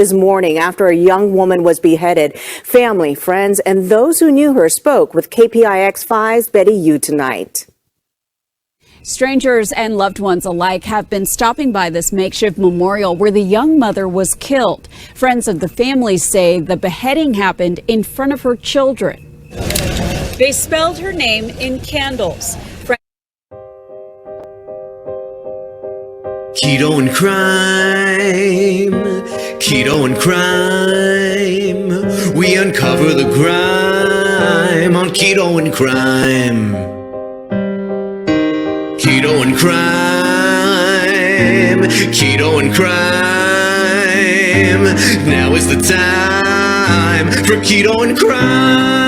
is mourning after a young woman was beheaded. Family, friends, and those who knew her spoke with KPIX5's Betty Yu tonight. Strangers and loved ones alike have been stopping by this makeshift memorial where the young mother was killed. Friends of the family say the beheading happened in front of her children. They spelled her name in candles. Keto and Krime, Keto and Krime. We uncover the grime on Keto and Krime. Keto and Krime, Keto and Krime. Now is the time for Keto and Krime.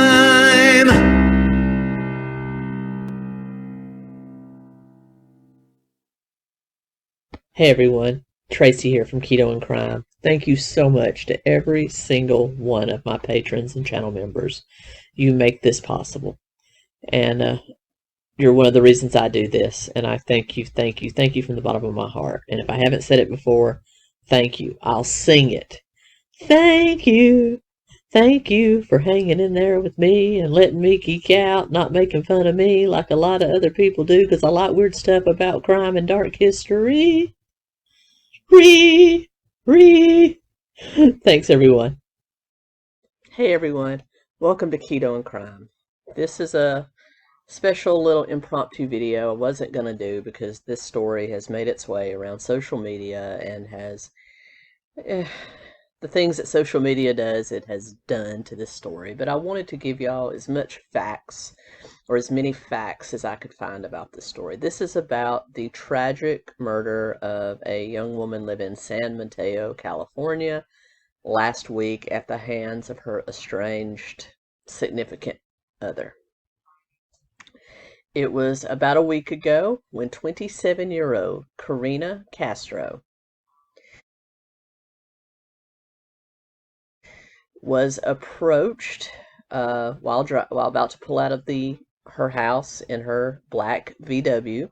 Hey everyone, Tracy here from Keto and Krime. Thank you so much to every single one of my patrons and channel members. You make this possible. And you're one of the reasons I do this, and I thank you from the bottom of my heart. And if I haven't said it before, thank you. I'll sing it. Thank you for hanging in there with me and letting me geek out, not making fun of me like a lot of other people do, because I like weird stuff about crime and dark history. Thanks everyone. Hey everyone, welcome to Keto and Krime. This is a special little impromptu video I wasn't going to do because this story has made its way around social media and has the things that social media does, it has done to this story. But I wanted to give y'all as much facts, or as many facts as I could find about this story. This is about the tragic murder of a young woman living in San Mateo, California, last week at the hands of her estranged significant other. It was about a week ago when 27-year-old Karina Castro was approached while about to pull out of her house in her black VW,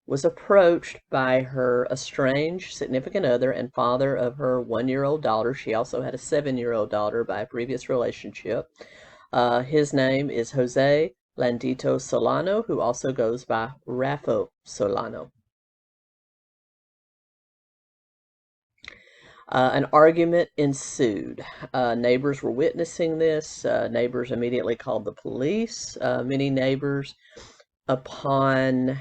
was approached by her estranged significant other and father of her 1-year-old daughter. She also had a 7-year-old daughter by a previous relationship. His name is Jose Landaeta Solano, who also goes by Raphael Solano. An argument ensued. Neighbors were witnessing this. Neighbors immediately called the police. Many neighbors, upon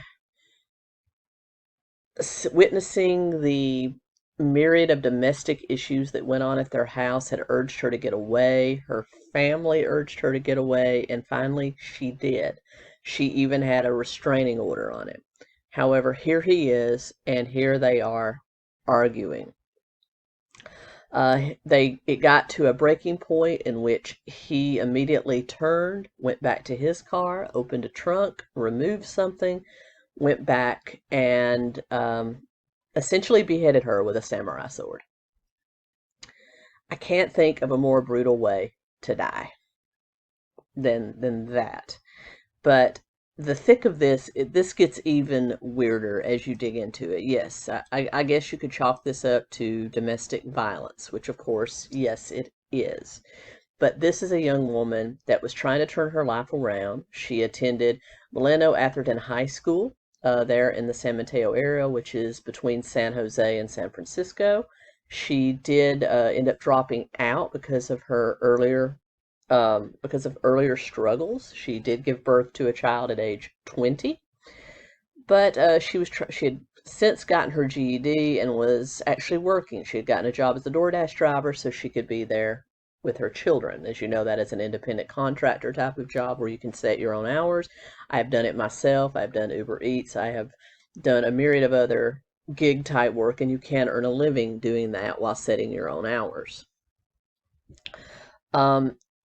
witnessing the myriad of domestic issues that went on at their house, had urged her to get away. Her family urged her to get away, and finally she did. She even had a restraining order on him. However, here he is, and here they are arguing. It got to a breaking point in which he immediately turned, went back to his car, opened a trunk, removed something, went back and essentially beheaded her with a samurai sword. I can't think of a more brutal way to die than that. But the thick of this gets even weirder as you dig into it. Yes, I guess you could chalk this up to domestic violence, which of course, yes, it is. But this is a young woman that was trying to turn her life around. She attended Milano Atherton High School there in the San Mateo area, which is between San Jose and San Francisco. She did end up dropping out because of her earlier struggles. She did give birth to a child at age 20, but she had since gotten her GED and was actually working. She had gotten a job as a DoorDash driver so she could be there with her children. As you know, that is an independent contractor type of job where you can set your own hours. I have done it myself. I've done Uber Eats. I have done a myriad of other gig type work, and you can earn a living doing that while setting your own hours.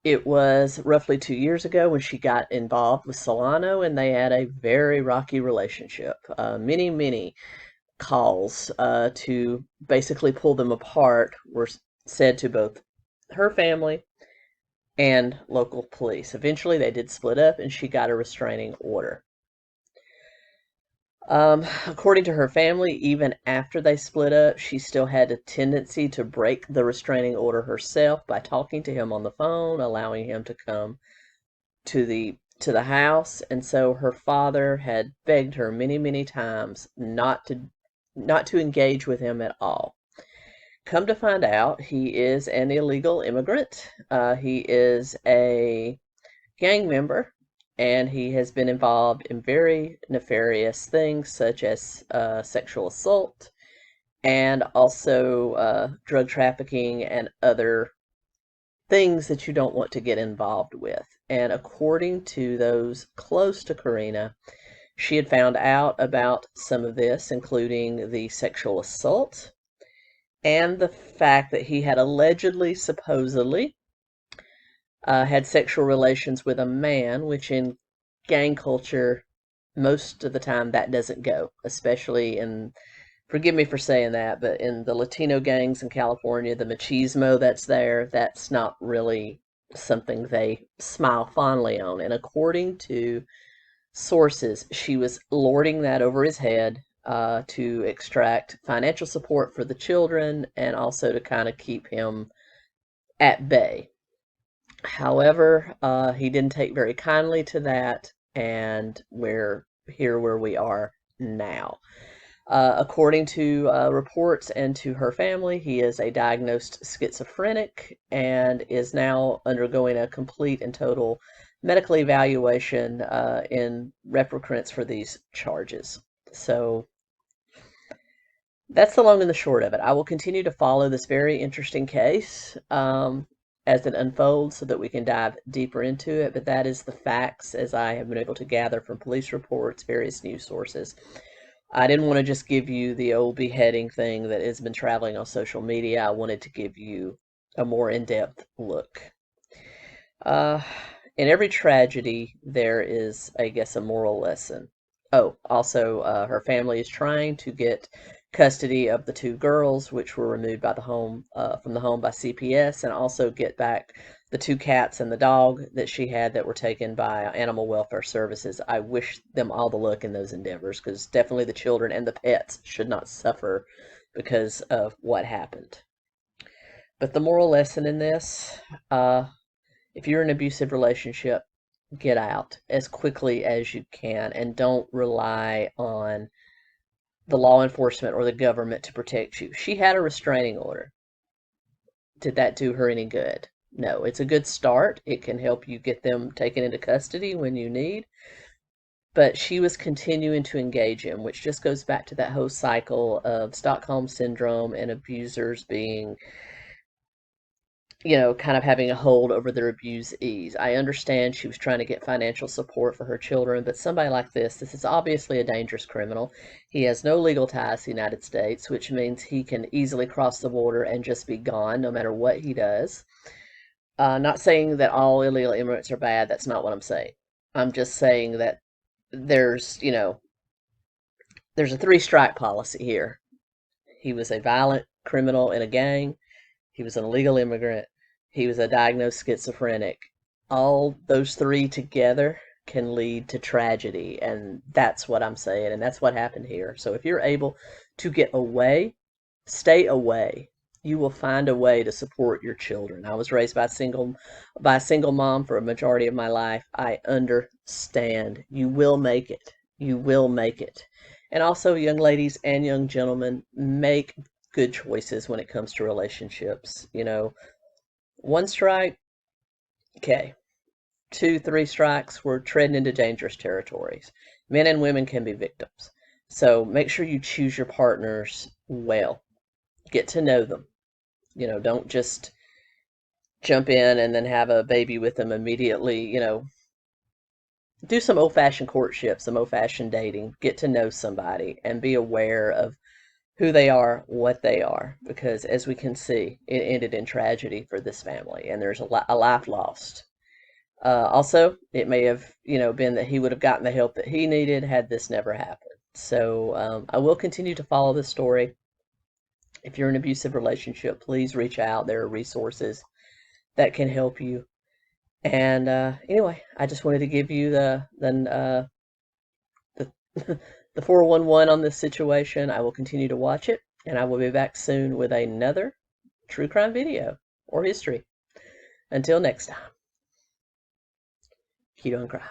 It was roughly 2 years ago when she got involved with Solano, and they had a very rocky relationship. Many calls to basically pull them apart were said to both her family and local police. Eventually they did split up and she got a restraining order. According to her family, even after they split up, she still had a tendency to break the restraining order herself by talking to him on the phone, allowing him to come to the house. And so her father had begged her many, many times not to engage with him at all. Come to find out, he is an illegal immigrant. He is a gang member, and he has been involved in very nefarious things such as sexual assault and also drug trafficking and other things that you don't want to get involved with. And according to those close to Karina, she had found out about some of this, including the sexual assault and the fact that he had allegedly, supposedly, had sexual relations with a man, which in gang culture, most of the time that doesn't go, especially in, forgive me for saying that, but in the Latino gangs in California, the machismo that's there, that's not really something they smile fondly on. And according to sources, she was lording that over his head to extract financial support for the children and also to kind of keep him at bay. However, he didn't take very kindly to that, and we're here where we are now. According to reports and to her family, he is a diagnosed schizophrenic and is now undergoing a complete and total medical evaluation in reference for these charges. So that's the long and the short of it. I will continue to follow this very interesting case as it unfolds so that we can dive deeper into it, but that is the facts as I have been able to gather from police reports, various news sources. I didn't want to just give you the old beheading thing that has been traveling on social media. I wanted to give you a more in-depth look. In every tragedy, there is, I guess, a moral lesson. Oh, also, her family is trying to get custody of the two girls, which were removed by the home from the home by CPS, and also get back the two cats and the dog that she had that were taken by Animal Welfare Services. I wish them all the luck in those endeavors, because definitely the children and the pets should not suffer because of what happened. But the moral lesson in this, if you're in an abusive relationship, get out as quickly as you can and don't rely on the law enforcement or the government to protect you. She had a restraining order. Did that do her any good? No. It's a good start. It can help you get them taken into custody when you need. But she was continuing to engage him, which just goes back to that whole cycle of Stockholm Syndrome and abusers being, kind of having a hold over their abusees. I understand she was trying to get financial support for her children, but somebody like this is obviously a dangerous criminal. He has no legal ties to the United States, which means he can easily cross the border and just be gone no matter what he does. Not saying that all illegal immigrants are bad. That's not what I'm saying. I'm just saying that there's a 3-strike policy here. He was a violent criminal in a gang. He was an illegal immigrant. He was a diagnosed schizophrenic. All those three together can lead to tragedy, and that's what I'm saying, and that's what happened here. So if you're able to get away, stay away. You will find a way to support your children. I was raised by a single mom for a majority of my life. I understand. You will make it. You will make it. And also, young ladies and young gentlemen, make good choices when it comes to relationships. 1 strike, okay. 2, 3 strikes, we're treading into dangerous territories. Men and women can be victims. So make sure you choose your partners well. Get to know them. Don't just jump in and then have a baby with them immediately. Do some old-fashioned courtship, some old-fashioned dating. Get to know somebody and be aware of who they are, what they are, because as we can see, it ended in tragedy for this family, and there's a life lost. Also, it may have, been that he would have gotten the help that he needed had this never happened. So I will continue to follow this story. If you're in an abusive relationship, please reach out. There are resources that can help you. And anyway, I just wanted to give you the the 411 on this situation. I will continue to watch it, and I will be back soon with another true crime video or history. Until next time, Keto and Krime.